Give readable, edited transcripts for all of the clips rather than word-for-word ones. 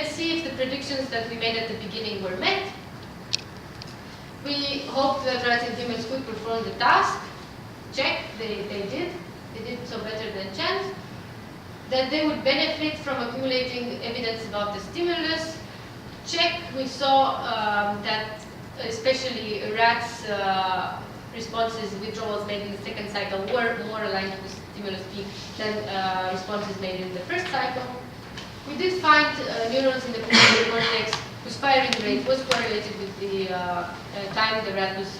let's see if the predictions that we made at the beginning were met. We hoped that rats and humans could perform the task. Check, they did. They did so better than chance. That they would benefit from accumulating evidence about the stimulus. Check, we saw that especially rats' responses, withdrawals made in the second cycle were more aligned to the stimulus peak than responses made in the first cycle. We did find neurons in the prefrontal cortex whose firing rate was correlated with the time the rat was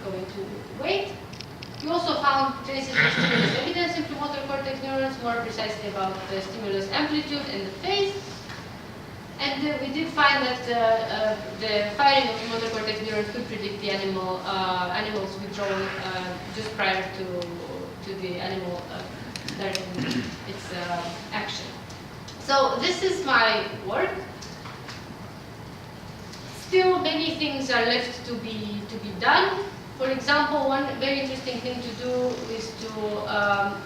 going to wait. We also found traces of stimulus evidence in premotor cortex neurons, more precisely about the stimulus amplitude and the phase. And we did find that the firing of premotor cortex neurons could predict the animal's withdrawal just prior to the animal directing its action. So this is my work. Still, many things are left to be done. For example, one very interesting thing to do is to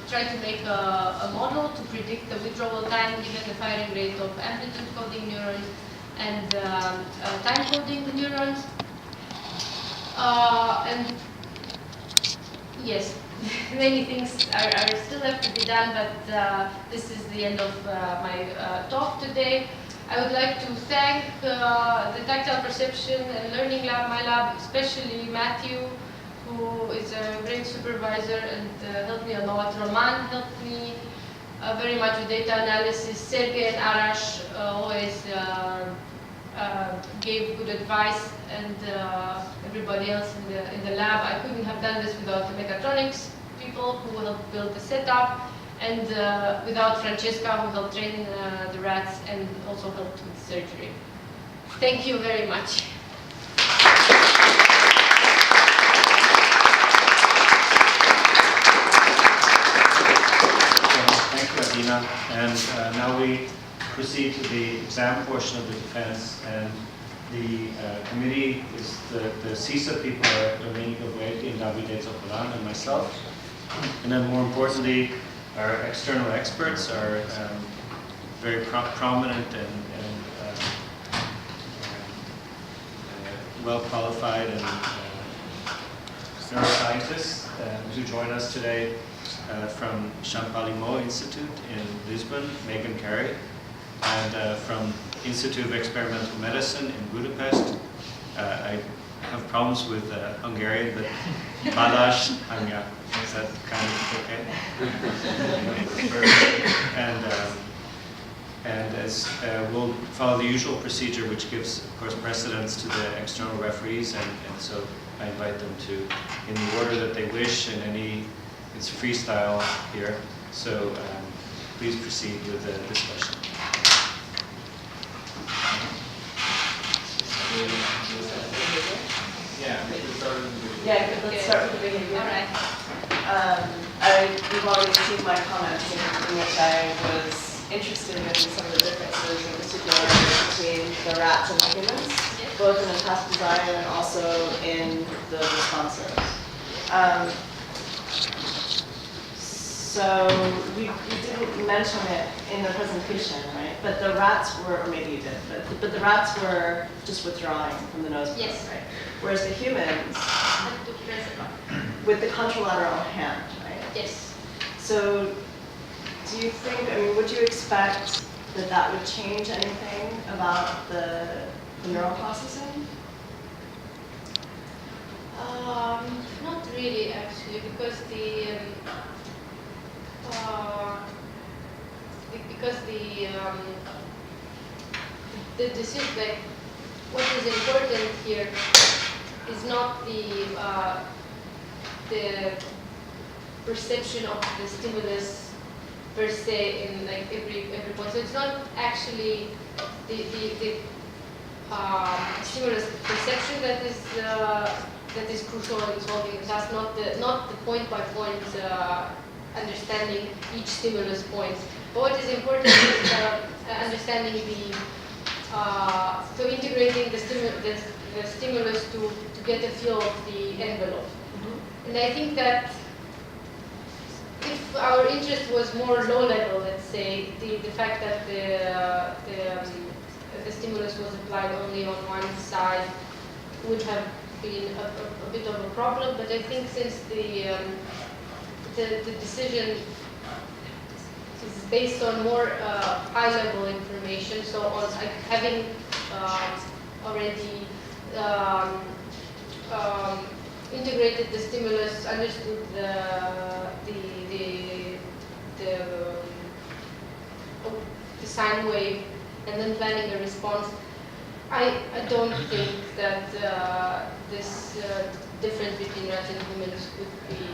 try to make a model to predict the withdrawal time given the firing rate of amplitude coding neurons and time coding neurons. And yes, many things are still left to be done, but this is the end of my talk today. I would like to thank the Tactile Perception and Learning Lab, my lab, especially Matthew, who is a great supervisor and helped me a lot. Roman helped me very much with data analysis. Sergey and Arash always gave good advice, and everybody else in the lab. I couldn't have done this without the mechatronics people who helped build the setup, and without Francesca, who helped train the rats and also helped with surgery. Thank you very much. Thank you, Adina. And now we proceed to the exam portion of the defense. And the committee is the CISA people are Domenico Guetti and Davide Zoppolan and myself. And then more importantly, our external experts are very prominent and well qualified and neuroscientists who join us today from Champalimaud Institute in Lisbon, Megan Carey, and from Institute of Experimental Medicine in Budapest. I have problems with Hungarian, but Balázs Hanya. Is that kind of okay? And as we'll follow the usual procedure, which gives, of course, precedence to the external referees, and so I invite them to, in the order that they wish, and it's freestyle here. So please proceed with the discussion. Yeah, let's start with the beginning. All right. You've already seen my comments in which I was interested in some of the differences, in particular between the rats and the humans, both in the task design and also in the responses. So we didn't mention it in the presentation, right? But the rats were, or maybe you did, but the rats were just withdrawing from the nose probe, Yes. right? Whereas the humans, with the contralateral hand, right? Yes. So do you think, I mean, would you expect that that would change anything about the neural processing? Not really, actually, because the decision, like, what is important here is not the perception of the stimulus per se in like every point. So it's not actually the stimulus perception that is crucial in solving the task, not the point by point understanding each stimulus point. But what is important is understanding so integrating the stimulus to get a feel of the envelope. Mm-hmm. And I think that if our interest was more low level, let's say, the fact that the stimulus was applied only on one side, would have been a bit of a problem. But I think since the decision is based on more high-level information, so on having already integrated the stimulus, understood the sine wave, and then planning a response, I don't think that this difference between rats and humans would be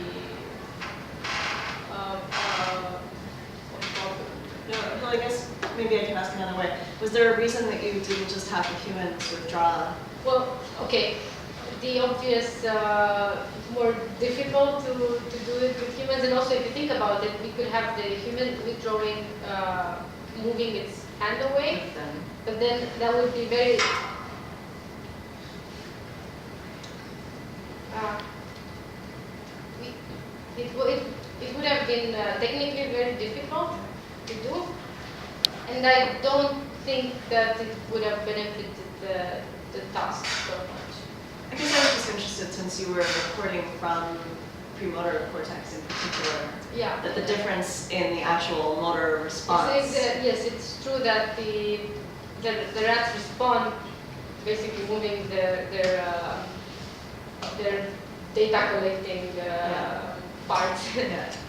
a problem. No, well, I guess maybe I can ask another way. Was there a reason that you didn't just have the humans withdraw? Well, okay. The obvious, more difficult to do it with humans, and also if you think about it, we could have the human withdrawing, moving its hand away, but then that would be very, it would have been technically very difficult to do, and I don't think that it would have benefited the task so much. I guess I was just interested, since you were recording from premotor cortex in particular, Yeah. that the difference in the actual motor response. Yes, it's true that the rats respond, basically moving their data collecting parts,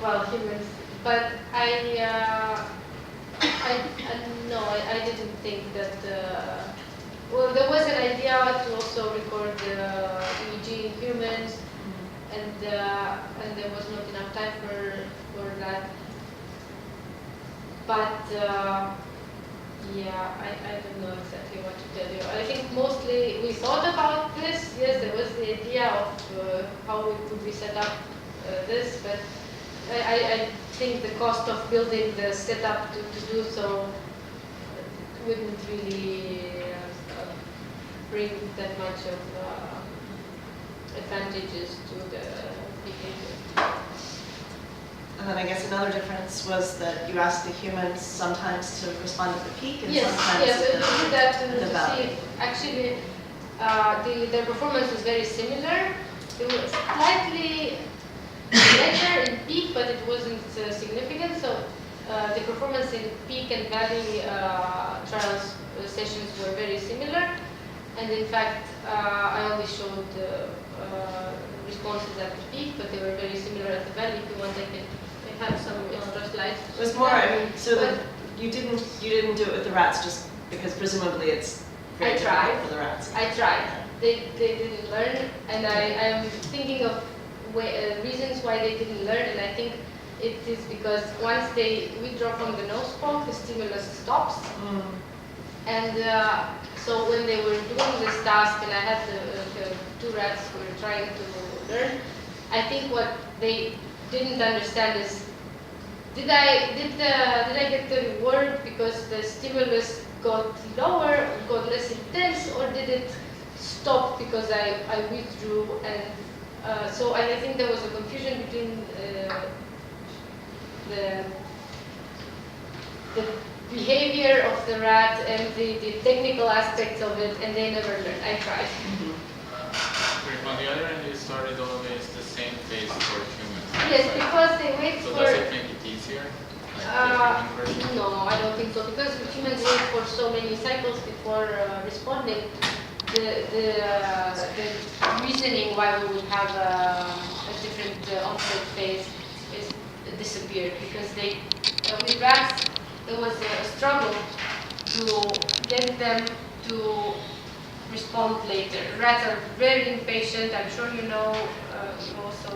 while humans. But I didn't think that. Well, there was an idea to also record EEG in humans, and there was not enough time for that. But yeah, I don't know exactly what to tell you. I think mostly we thought about this. Yes, there was the idea of how could we set up this, but I think the cost of building the setup to do so wouldn't really bring that much of advantages to the behavior. And then I guess another difference was that you asked the humans sometimes to respond at the peak and Yes, sometimes yes, we at did that the to valley. see. Actually, their performance was very similar. It was slightly better in peak, but it wasn't significant. So the performance in peak and valley trials sessions were very similar. And in fact, I only showed responses at the peak, but they were very similar at the valley. If you want, I can have some extra slides. It was more, I mean, so that you didn't do it with the rats just because presumably it's very I tried. difficult for the rats. I tried. They didn't learn, and I'm thinking of reasons why they didn't learn, and I think it is because once they withdraw from the nose pump, the stimulus stops. And so when they were doing this task, and I had the two rats who were trying to learn, I think what they didn't understand is, did I get the reward because the stimulus got lower, got less intense, or did it stop because I withdrew? And so I think there was a confusion between the behavior of the rat and the technical aspects of it, and they never learned. I tried. On the other end, you started always the same phase for humans. Yes, because they wait So for. does it make it easier? Like the human version? No, I don't think so. Because humans wait for so many cycles before responding. The reasoning why we would have a different onset phase is disappeared, because they with rats there was a struggle to get them to respond later. Rats are very impatient. I'm sure you know. You also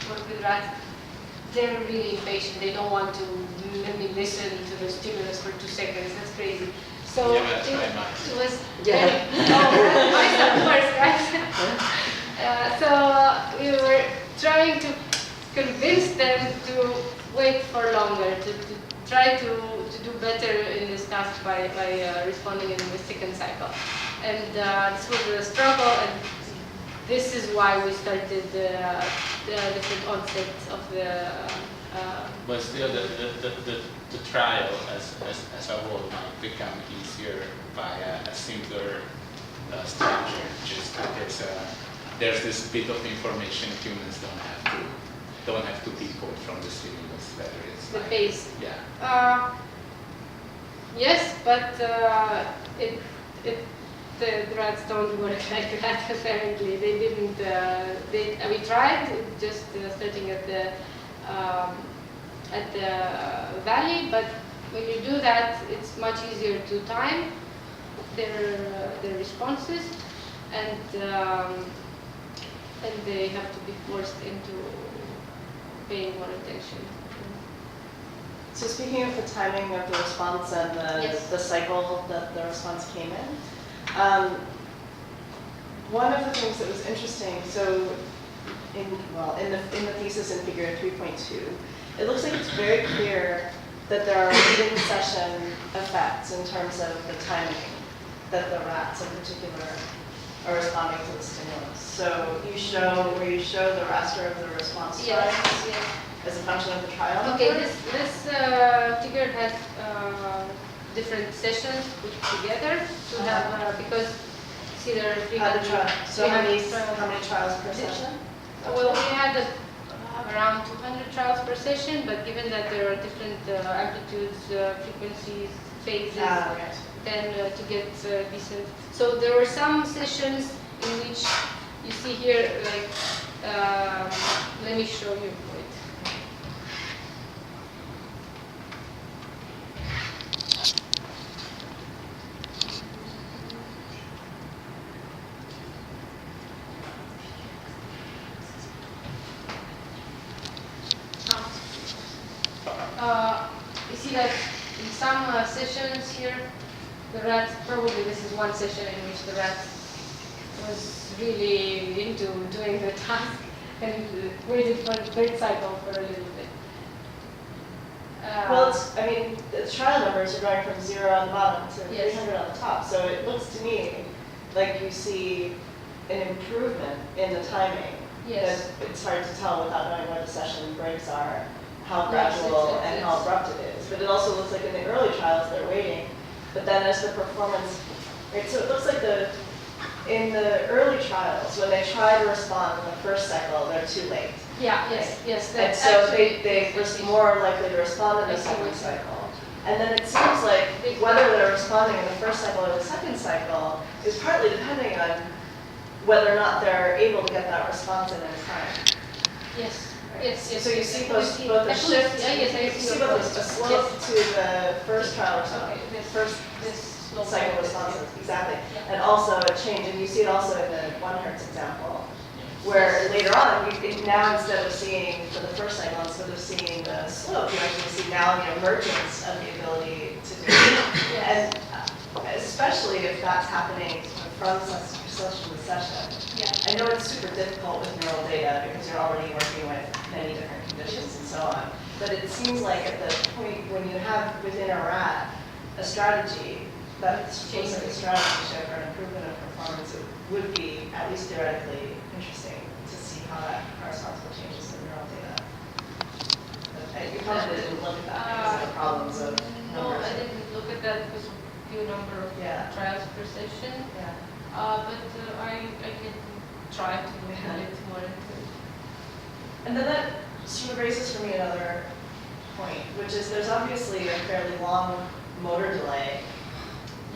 work with rats. They're really impatient. They don't want to maybe listen to the stimulus for 2 seconds. That's crazy. So Yeah, that's very nice. it was Yeah. mice of course, guys. So we were trying to convince them to wait for longer, to try to do better in this task by responding in the second cycle. And this was a struggle, and this is why we started the different onsets of the. But still, the the trial as a whole might become easier by a simpler structure, just because there's this bit of information humans don't have to decode from the stimulus, whether it's The like, base. yeah. Yes, but the rats don't work like that. Apparently, they didn't. We tried just starting at the valley, but when you do that, it's much easier to time their responses, and they have to be forced into paying more attention. So speaking of the timing of the response and Yes. the cycle that the response came in, one of the things that was interesting, so in the thesis in figure 3.2, it looks like it's very clear that there are within session effects in terms of the timing that the rats in particular are responding to the stimulus. So you show the raster of the response Yes, times yes. as a function of the trial. Okay, number. this figure has different sessions put together to have because see there are 300. So how many 300 trials per session? Well, we had around 200 trials per session, but given that there are different amplitudes, frequencies, phases, Right. then to get decent. So there were some sessions in which you see here, like, let me show you. Wait. You see that in some sessions here, the rat, probably this is one session in which the rat was really into doing the task and waited for the third cycle for a little bit. Well, the trial numbers are going from 0 on the bottom to Yes. 300 on the top. So it looks to me like you see an improvement in the timing. Yes. That it's hard to tell without knowing where the session breaks are, how Yes, gradual it's- and how abrupt it is. But it also looks like in the early trials they're waiting. But then as the performance, right, so it looks like in the early trials, when they try to respond in the first cycle, they're too late. Yeah, yes, yes. And that's so actually- they were more likely to respond in I the see second what you're- cycle. And then it seems like whether they're responding in the first cycle or the second cycle is partly depending on whether or not they're able to get that response in time. Yes, yes, yes. So you see both I the see- shift, yeah, yes, I you see see your both point. the slope Yes. to the first trial response, Okay, this- first this slope cycle like this, responses, exactly. Yeah. And also a change, and you see it also in the 1 Hertz example, where later on, now instead of seeing for the first cycle, instead of seeing the slope, you actually see now the emergence of the ability to do it. Yes. And especially if that's happening from session to session. Yeah. I know it's super difficult with neural data because you're already working with many different conditions and so on. But it seems like at the point when you have within a rat a strategy that looks like a strategy shift or an improvement of performance, it would be at least theoretically interesting to see how that corresponds with changes in neural data. But you probably didn't look at that because of the problems of No, numbers. I didn't look at that because of few number of Yeah. trials per session. Yeah. But I can try to look a bit more into it. And then that sort of raises for me another point, which is there's obviously a fairly long motor delay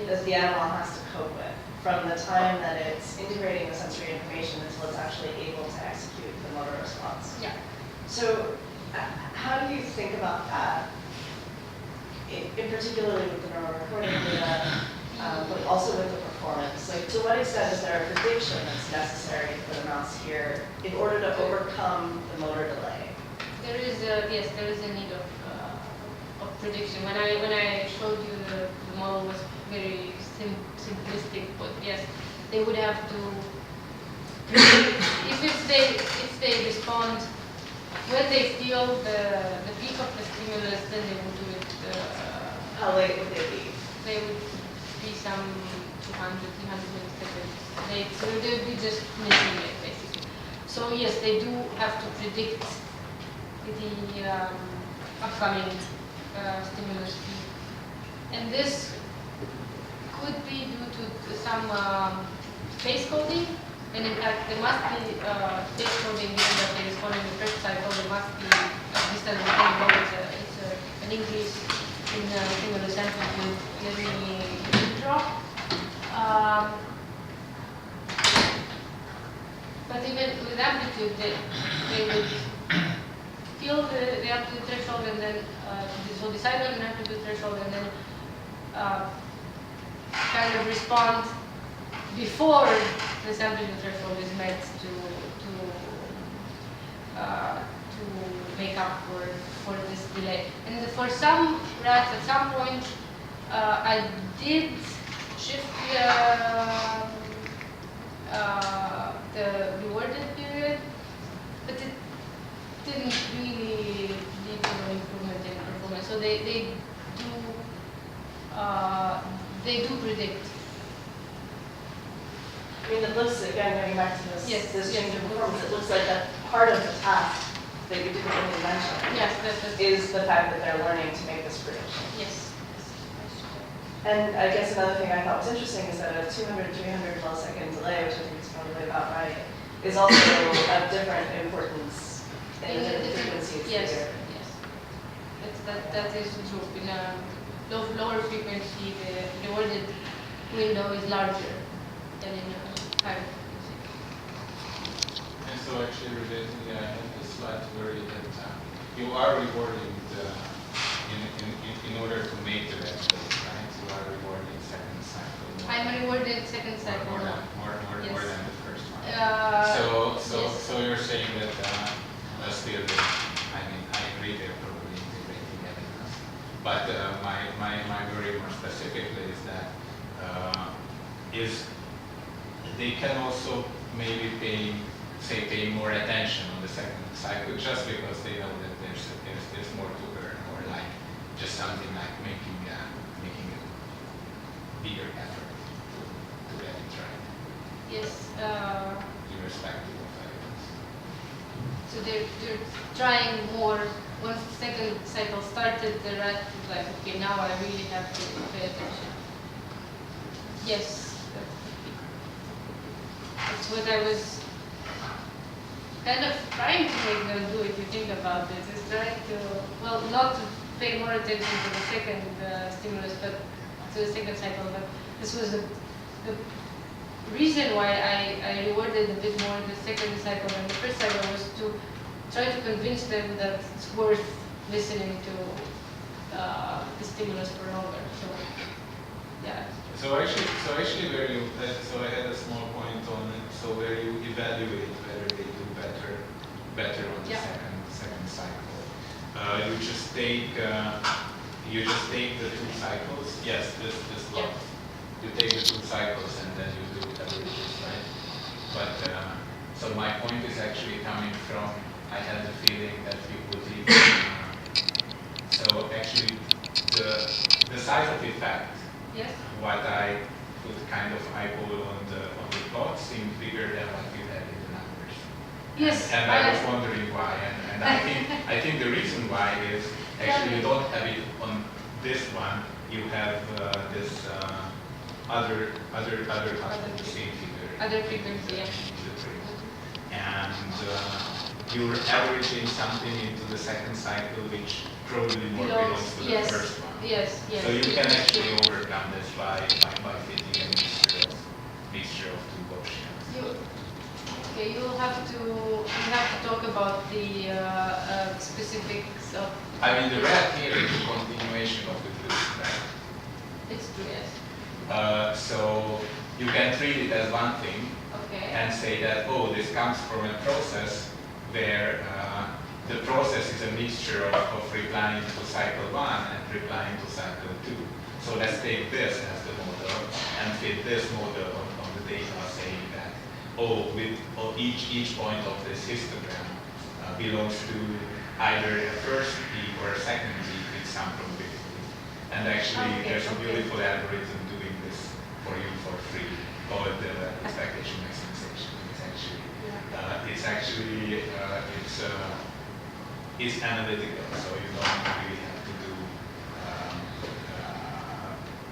that the animal has to cope with from the time that it's integrating the sensory information until it's actually able to execute the motor response. Yeah. So how do you think about that, in particularly with the neural recording data, but also with the performance? Like, to what extent is there a prediction that's necessary for the mouse here in order to overcome the motor delay? There is a need of prediction. When I showed you the model was very simplistic, but yes, they would have to if they respond when they feel the peak of the stimulus, then they would do it. How late would they be? They would be some 200, 300 milliseconds late. So they would be just missing it basically. So yes, they do have to predict the upcoming stimulus T. And this could be due to some phase coding, and in fact there must be phase coding given that they respond in the first cycle. There must be at least an an increase in stimulus amplitude. Let me draw. But even with amplitude, they would feel the amplitude threshold and then so decide on an amplitude threshold and then kind of respond before this amplitude threshold is met to make up for this delay. And for some rats, at some point, I did shift the rewarded period, but it didn't really lead to an improvement in performance. So they do predict. I mean, it looks, again, going back to this, Yes, this yes. change in performance, it looks like that part of the task that you typically mentioned Yes, that's is the fact that they're learning to make this prediction. yes. And I guess another thing I thought was interesting is that a 200, 300 millisecond delay, which I think is probably about right, is also of different importance in the different frequencies. Yes, here. yes. That is true. In a lower frequency, the rewarded window is larger than in a higher frequency. And so actually related, I had this slide where you that you are rewarding in order to make the best phase, right? You are rewarding second cycle. I'm rewarded second cycle. More now. more than the first one. Yes. So you're saying that still, I mean, I agree they're probably integrating evidence, but my worry more specifically is that they can also maybe pay more attention on the second cycle just because they know that there's more to learn, or like just something like making a bigger effort to get it right. Yes. Irrespective of evidence. So they're trying more. Once the second cycle started, the rat is like, okay, now I really have to pay attention. Yes. That's what I was kind of trying to make them do, if you think about it, is trying to, well, not to pay more attention to the second stimulus, but to the second cycle. But this was the reason why I rewarded a bit more the second cycle than the first cycle, was to try to convince them that it's worth listening to the stimulus for longer. So, yeah. So actually, where you so I had a small point on it. So where you evaluate whether they do better on the second cycle, you just take the two cycles. Yes, this lot. You take the two cycles and then you do averages, right? But so my point is actually coming from, I had the feeling that you would even so actually the size of effect. Yes. What I put kind of eyeball on the plot seemed bigger than what you had in the numbers. Yes. And I was wondering why. And I think the reason why is actually you don't have it on this one. You have this other the same figure. Other frequency, yeah. And you're averaging something into the second cycle, which probably more belongs to the first one. Yes, yes. So you can actually overcome this by fitting a mixture of two Gaussians. Okay, you have to talk about the specifics of. I mean, the red here is a continuation of the blue, right? It's true, yes. So you can treat it as one thing. Okay. And say that, oh, this comes from a process where the process is a mixture of replying to cycle 1 and replying to cycle 2. So let's take this as the model and fit this model on the data, saying that, oh, each point of this histogram belongs to either a first peak or a second peak with some probability. And actually, there's a beautiful algorithm doing this for you for free, called the expectation maximization. It's actually it's analytical, so you don't really have